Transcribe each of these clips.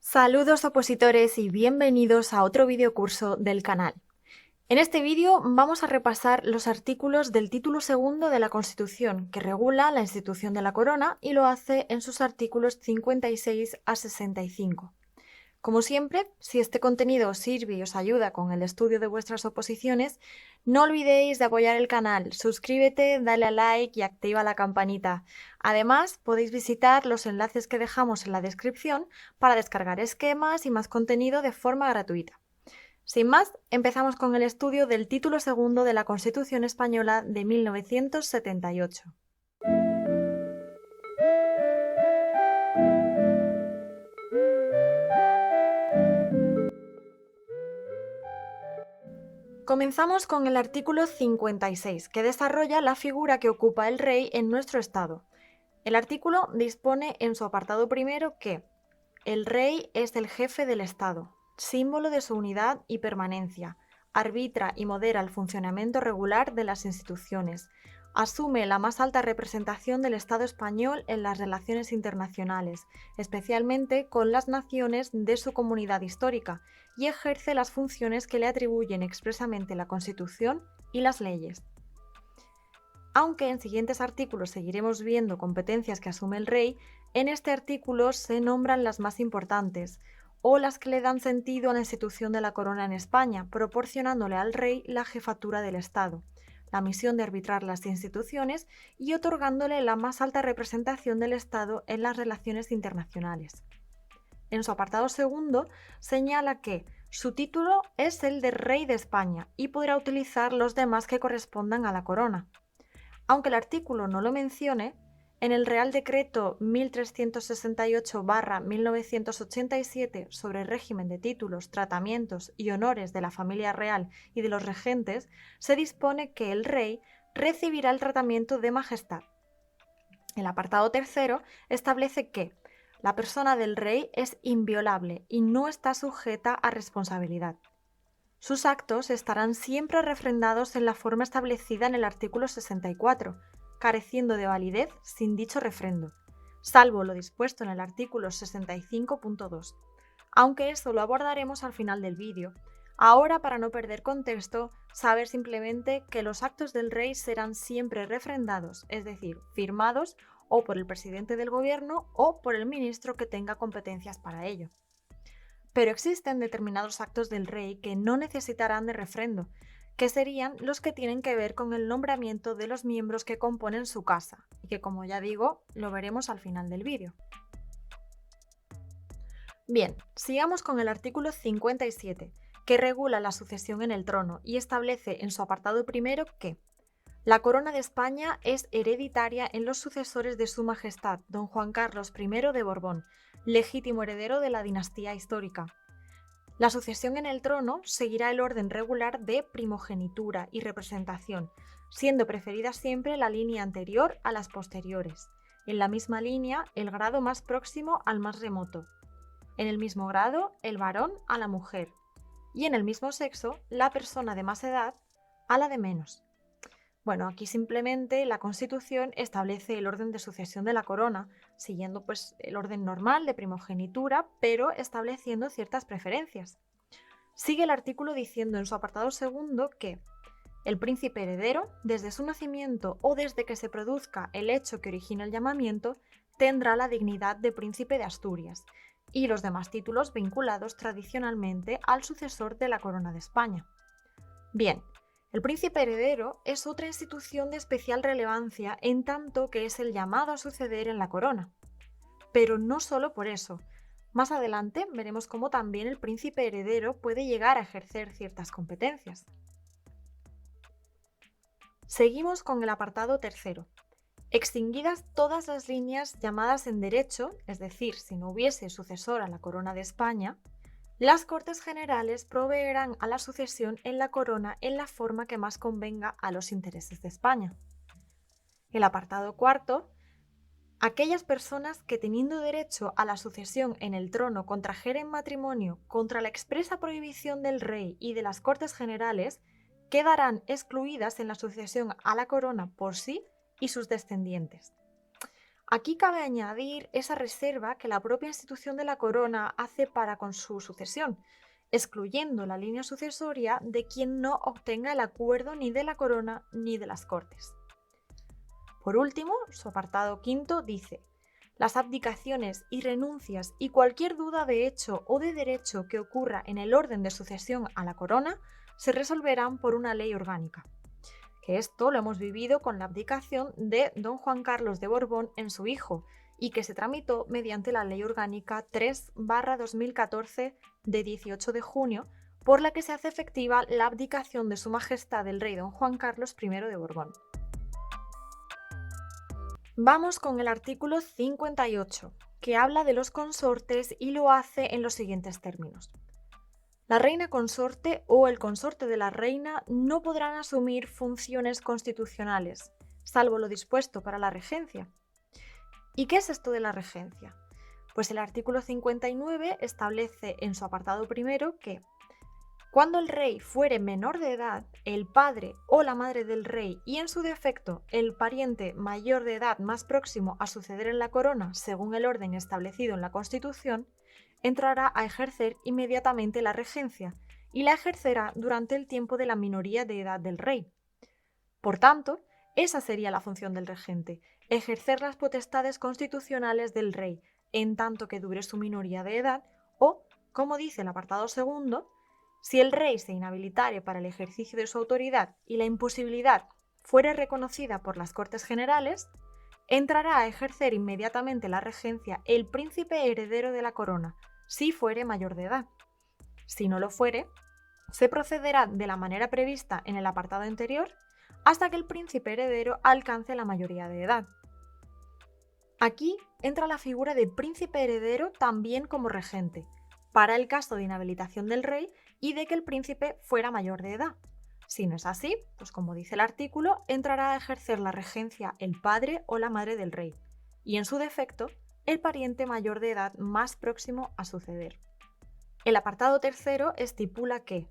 Saludos opositores y bienvenidos a otro videocurso del canal. En este vídeo vamos a repasar los artículos del título segundo de la Constitución que regula la institución de la corona y lo hace en sus artículos 56 a 65. Como siempre, si este contenido os sirve y os ayuda con el estudio de vuestras oposiciones, no olvidéis de apoyar el canal, suscríbete, dale a like y activa la campanita. Además, podéis visitar los enlaces que dejamos en la descripción para descargar esquemas y más contenido de forma gratuita. Sin más, empezamos con el estudio del título segundo de la Constitución Española de 1978. Comenzamos con el artículo 56, que desarrolla la figura que ocupa el rey en nuestro Estado. El artículo dispone en su apartado primero que el rey es el jefe del Estado, símbolo de su unidad y permanencia, arbitra y modera el funcionamiento regular de las instituciones, asume la más alta representación del Estado español en las relaciones internacionales, especialmente con las naciones de su comunidad histórica, y ejerce las funciones que le atribuyen expresamente la Constitución y las leyes. Aunque en siguientes artículos seguiremos viendo competencias que asume el rey, en este artículo se nombran las más importantes, o las que le dan sentido a la institución de la corona en España, proporcionándole al rey la jefatura del Estado, la misión de arbitrar las instituciones y otorgándole la más alta representación del Estado en las relaciones internacionales. En su apartado segundo señala que su título es el de Rey de España y podrá utilizar los demás que correspondan a la corona. Aunque el artículo no lo mencione, en el Real Decreto 1368/1987 sobre el régimen de títulos, tratamientos y honores de la familia real y de los regentes, se dispone que el rey recibirá el tratamiento de majestad. El apartado tercero establece que la persona del rey es inviolable y no está sujeta a responsabilidad. Sus actos estarán siempre refrendados en la forma establecida en el artículo 64, careciendo de validez sin dicho refrendo, salvo lo dispuesto en el artículo 65.2, aunque eso lo abordaremos al final del vídeo. Ahora, para no perder contexto, saber simplemente que los actos del rey serán siempre refrendados, es decir, firmados o por el presidente del gobierno o por el ministro que tenga competencias para ello. Pero existen determinados actos del rey que no necesitarán de refrendo, que serían los que tienen que ver con el nombramiento de los miembros que componen su casa, y que, como ya digo, lo veremos al final del vídeo. Bien, sigamos con el artículo 57, que regula la sucesión en el trono y establece en su apartado primero que la corona de España es hereditaria en los sucesores de Su Majestad, don Juan Carlos I de Borbón, legítimo heredero de la dinastía histórica. La sucesión en el trono seguirá el orden regular de primogenitura y representación, siendo preferida siempre la línea anterior a las posteriores. En la misma línea, el grado más próximo al más remoto. En el mismo grado, el varón a la mujer. Y en el mismo sexo, la persona de más edad a la de menos. Bueno, aquí simplemente la Constitución establece el orden de sucesión de la corona, siguiendo pues el orden normal de primogenitura, pero estableciendo ciertas preferencias. Sigue el artículo diciendo en su apartado segundo que el príncipe heredero, desde su nacimiento o desde que se produzca el hecho que origina el llamamiento, tendrá la dignidad de príncipe de Asturias y los demás títulos vinculados tradicionalmente al sucesor de la corona de España. Bien, el príncipe heredero es otra institución de especial relevancia en tanto que es el llamado a suceder en la corona. Pero no solo por eso. Más adelante veremos cómo también el príncipe heredero puede llegar a ejercer ciertas competencias. Seguimos con el apartado tercero. Extinguidas todas las líneas llamadas en derecho, es decir, si no hubiese sucesor a la corona de España, las Cortes Generales proveerán a la sucesión en la corona en la forma que más convenga a los intereses de España. El apartado cuarto. Aquellas personas que, teniendo derecho a la sucesión en el trono, contrajeren matrimonio contra la expresa prohibición del rey y de las Cortes Generales, quedarán excluidas en la sucesión a la corona por sí y sus descendientes. Aquí cabe añadir esa reserva que la propia institución de la corona hace para con su sucesión, excluyendo la línea sucesoria de quien no obtenga el acuerdo ni de la corona ni de las Cortes. Por último, su apartado quinto dice: las abdicaciones y renuncias y cualquier duda de hecho o de derecho que ocurra en el orden de sucesión a la corona se resolverán por una ley orgánica. Que esto lo hemos vivido con la abdicación de don Juan Carlos de Borbón en su hijo y que se tramitó mediante la Ley Orgánica 3/2014 de 18 de junio, por la que se hace efectiva la abdicación de Su Majestad el Rey don Juan Carlos I de Borbón. Vamos con el artículo 58, que habla de los consortes y lo hace en los siguientes términos. La reina consorte o el consorte de la reina no podrán asumir funciones constitucionales, salvo lo dispuesto para la regencia. ¿Y qué es esto de la regencia? Pues el artículo 59 establece en su apartado primero que cuando el rey fuere menor de edad, el padre o la madre del rey y en su defecto el pariente mayor de edad más próximo a suceder en la corona según el orden establecido en la Constitución, entrará a ejercer inmediatamente la regencia y la ejercerá durante el tiempo de la minoría de edad del rey. Por tanto, esa sería la función del regente, ejercer las potestades constitucionales del rey en tanto que dure su minoría de edad o, como dice el apartado segundo, si el rey se inhabilitare para el ejercicio de su autoridad y la imposibilidad fuere reconocida por las Cortes Generales, entrará a ejercer inmediatamente la regencia el príncipe heredero de la corona, si fuere mayor de edad. Si no lo fuere, se procederá de la manera prevista en el apartado anterior hasta que el príncipe heredero alcance la mayoría de edad. Aquí entra la figura de príncipe heredero también como regente, para el caso de inhabilitación del rey y de que el príncipe fuera mayor de edad. Si no es así, pues como dice el artículo, entrará a ejercer la regencia el padre o la madre del rey, y en su defecto, el pariente mayor de edad más próximo a suceder. El apartado tercero estipula que,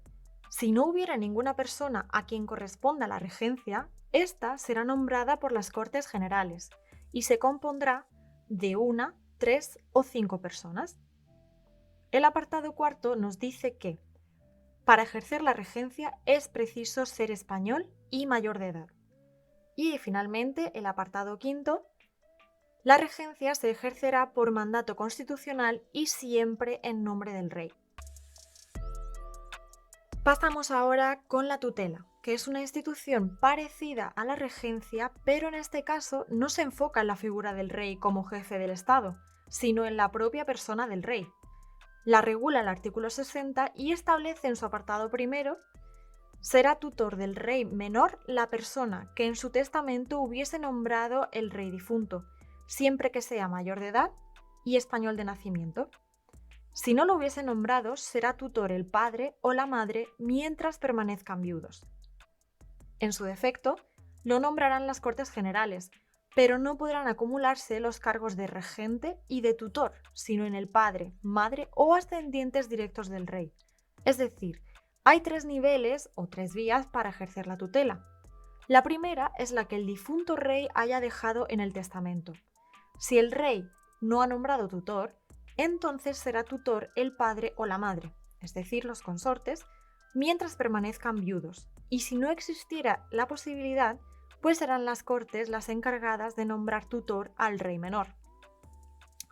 si no hubiera ninguna persona a quien corresponda la regencia, ésta será nombrada por las Cortes Generales y se compondrá de 1, 3 o 5 personas. El apartado cuarto nos dice que para ejercer la regencia es preciso ser español y mayor de edad. Y finalmente, el apartado quinto, la regencia se ejercerá por mandato constitucional y siempre en nombre del rey. Pasamos ahora con la tutela, que es una institución parecida a la regencia, pero en este caso no se enfoca en la figura del rey como jefe del Estado, sino en la propia persona del rey. La regula el artículo 60 y establece en su apartado primero: será tutor del rey menor la persona que en su testamento hubiese nombrado el rey difunto, siempre que sea mayor de edad y español de nacimiento. Si no lo hubiese nombrado, será tutor el padre o la madre mientras permanezcan viudos. En su defecto, lo nombrarán las Cortes Generales, pero no podrán acumularse los cargos de regente y de tutor, sino en el padre, madre o ascendientes directos del rey. Es decir, hay 3 niveles o 3 vías para ejercer la tutela. La primera es la que el difunto rey haya dejado en el testamento. Si el rey no ha nombrado tutor, entonces será tutor el padre o la madre, es decir, los consortes, mientras permanezcan viudos. Y si no existiera la posibilidad, pues serán las Cortes las encargadas de nombrar tutor al rey menor.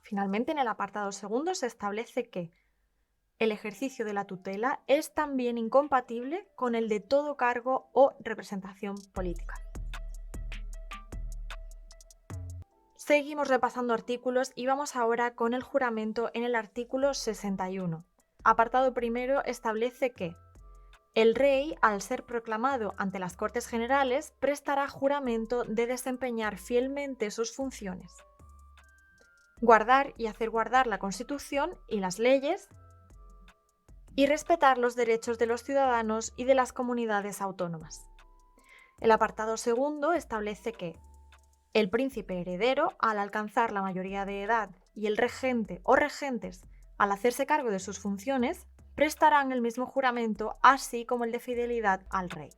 Finalmente, en el apartado segundo se establece que el ejercicio de la tutela es también incompatible con el de todo cargo o representación política. Seguimos repasando artículos y vamos ahora con el juramento en el artículo 61. Apartado primero establece que el rey, al ser proclamado ante las Cortes Generales, prestará juramento de desempeñar fielmente sus funciones, guardar y hacer guardar la Constitución y las leyes, y respetar los derechos de los ciudadanos y de las comunidades autónomas. El apartado segundo establece que el príncipe heredero, al alcanzar la mayoría de edad, y el regente o regentes, al hacerse cargo de sus funciones, prestarán el mismo juramento, así como el de fidelidad al rey.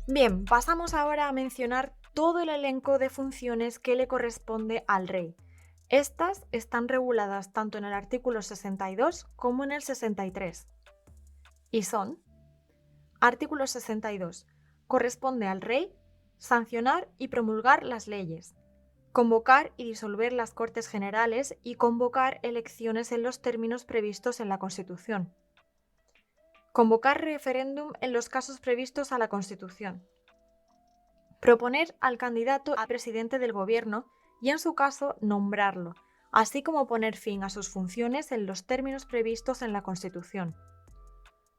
Bien, pasamos ahora a mencionar todo el elenco de funciones que le corresponde al rey. Estas están reguladas tanto en el artículo 62 como en el 63. Y son: artículo 62. Corresponde al rey sancionar y promulgar las leyes, convocar y disolver las Cortes Generales y convocar elecciones en los términos previstos en la Constitución. Convocar referéndum en los casos previstos a la Constitución. Proponer al candidato a presidente del Gobierno y, en su caso, nombrarlo, así como poner fin a sus funciones en los términos previstos en la Constitución.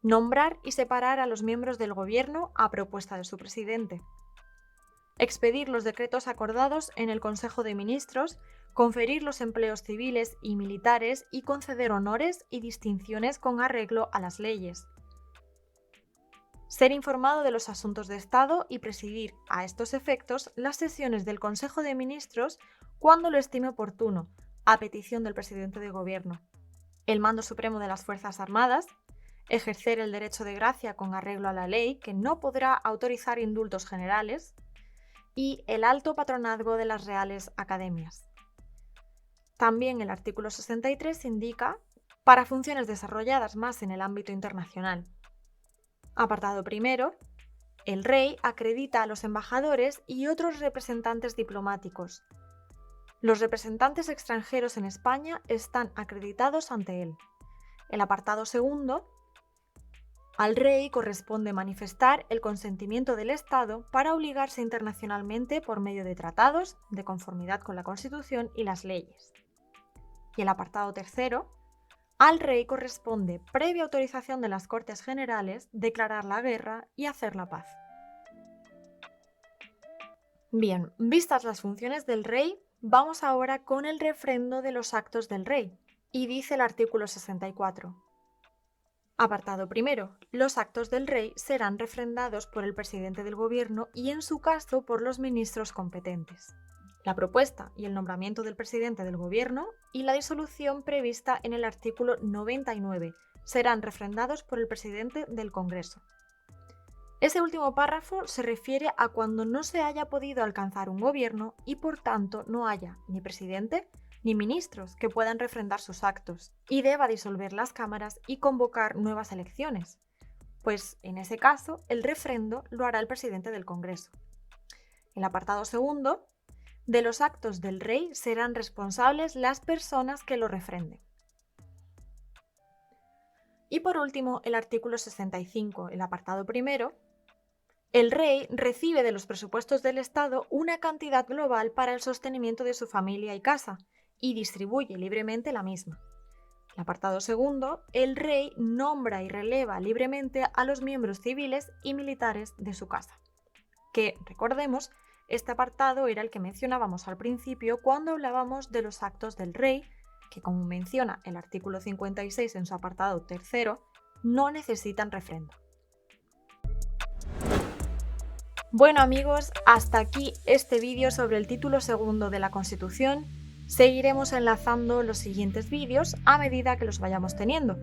Nombrar y separar a los miembros del Gobierno a propuesta de su presidente. Expedir los decretos acordados en el Consejo de Ministros, conferir los empleos civiles y militares y conceder honores y distinciones con arreglo a las leyes. Ser informado de los asuntos de Estado y presidir, a estos efectos, las sesiones del Consejo de Ministros cuando lo estime oportuno, a petición del presidente de Gobierno. El mando supremo de las Fuerzas Armadas. Ejercer el derecho de gracia con arreglo a la ley, que no podrá autorizar indultos generales. Y el alto patronazgo de las Reales Academias. También el artículo 63 indica para funciones desarrolladas más en el ámbito internacional. Apartado primero. El rey acredita a los embajadores y otros representantes diplomáticos. Los representantes extranjeros en España están acreditados ante él. El apartado segundo. Al rey corresponde manifestar el consentimiento del Estado para obligarse internacionalmente por medio de tratados, de conformidad con la Constitución y las leyes. Y el apartado tercero. Al rey corresponde, previa autorización de las Cortes Generales, declarar la guerra y hacer la paz. Bien, vistas las funciones del rey, vamos ahora con el refrendo de los actos del rey. Y dice el artículo 64. Apartado primero. Los actos del rey serán refrendados por el presidente del Gobierno y, en su caso, por los ministros competentes. La propuesta y el nombramiento del presidente del Gobierno y la disolución prevista en el artículo 99 serán refrendados por el presidente del Congreso. Ese último párrafo se refiere a cuando no se haya podido alcanzar un gobierno y, por tanto, no haya ni presidente ni ministros que puedan refrendar sus actos y deba disolver las cámaras y convocar nuevas elecciones, pues en ese caso el refrendo lo hará el presidente del Congreso. El apartado segundo. De los actos del rey serán responsables las personas que lo refrenden. Y por último, el artículo 65, el apartado primero. El rey recibe de los presupuestos del Estado una cantidad global para el sostenimiento de su familia y casa y distribuye libremente la misma. El apartado segundo. El rey nombra y releva libremente a los miembros civiles y militares de su casa. Que, recordemos, este apartado era el que mencionábamos al principio cuando hablábamos de los actos del rey, que, como menciona el artículo 56 en su apartado tercero, no necesitan refrendo. Bueno amigos, hasta aquí este vídeo sobre el título segundo de la Constitución. Seguiremos enlazando los siguientes vídeos a medida que los vayamos teniendo.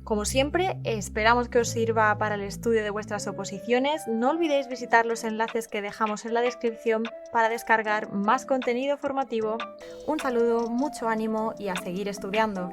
Como siempre, esperamos que os sirva para el estudio de vuestras oposiciones. No olvidéis visitar los enlaces que dejamos en la descripción para descargar más contenido formativo. Un saludo, mucho ánimo y a seguir estudiando.